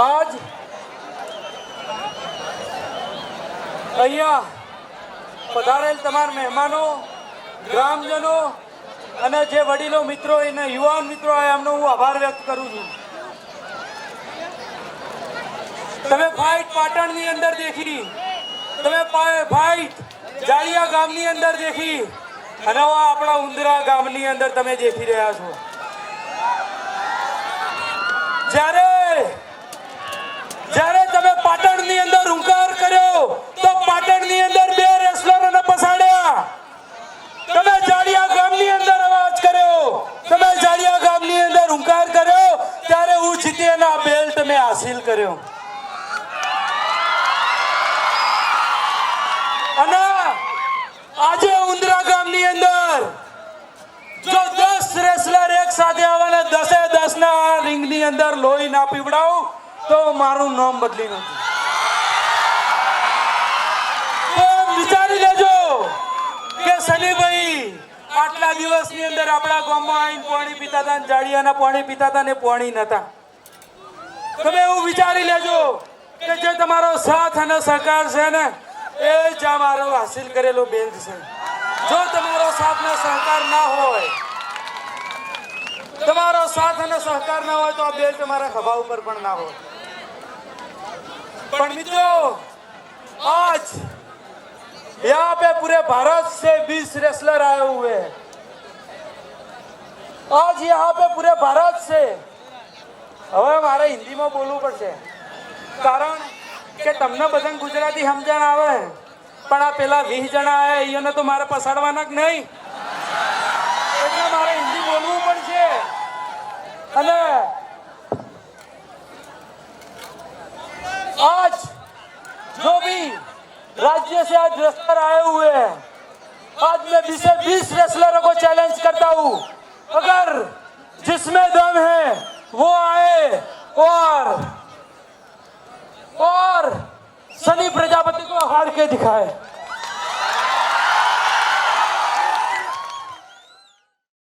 આજ અહીંયા પધારેલ તમારા મહેમાનો, ગ્રામજનો અને જે વડીલો મિત્રો અને યુવાન મિત્રો એમનો હું આભાર વ્યક્ત કરું છું. તમે ફાઇટ પાટણની અંદર દેખી, તમે ફાઇટ જાળિયા ગામની અંદર દેખી અને આપણા ઉંદરા ગામની અંદર તમે દેખી રહ્યા છો. જ્યારે તમે પાટણની અંદર હુંકાર કર્યો તો પાટણની અંદર 2 રેસલરોને પછાડ્યા. તમે જાળિયા ગામની અંદર અવાજ કર્યો, તમે જાળિયા ગામની અંદર હુંકાર કર્યો ત્યારે હું જીતેના બેલ્ટ મેં હાસિલ કર્યો. અને આજે ઉંદરા ગામની અંદર જો 10 રેસલર એક સાથે આવે ને 10 ના રિંગની અંદર લોહી ના પીવડાવું તો મારું નામ બદલી નથી. વિચારી લેજો કે સનીભાઈ આટલા દિવસની અંદર આપણા ગામમાં આવીને પાણી પીતા હતા, જાળિયાના પાણી પીતા હતા ને પાણી નતા. તમે એવું વિચારી લેજો કે જે તમારો સાથ અને સહકાર છે ને એ જ મારો હાસિલ કરેલો બેલ્ટ છે. જો તમારો સાથ અને સહકાર ના હોય, તમારો साथ અને સહકાર ના હોય તો આ બેલ્ટ તમારા ખભા ઉપર પણ ના હોય. પણ મિત્રો आज यहाँ पे पूरे भारत से 20 रेसलर आए हुए हैं. आज यहाँ पे पूरे भारत से, હવે મારે હિન્દીમાં બોલવું પડશે કારણ કે તમને બધાને ગુજરાતી સમજણ આવે, પણ આ પેલા 20 જણા આયા એને તો મારે પસાડવાના જ નહીં, એટલે મારે હિન્દી બોલવું પડશે. અને आज जो भी राज्य से आज रेसलर आए हुए हैं, आज मैं 20 रेसलरों को चैलेंज करता हूँ, अगर जिसमें दम है वो आए और सनी प्रजापति को हार के दिखाए.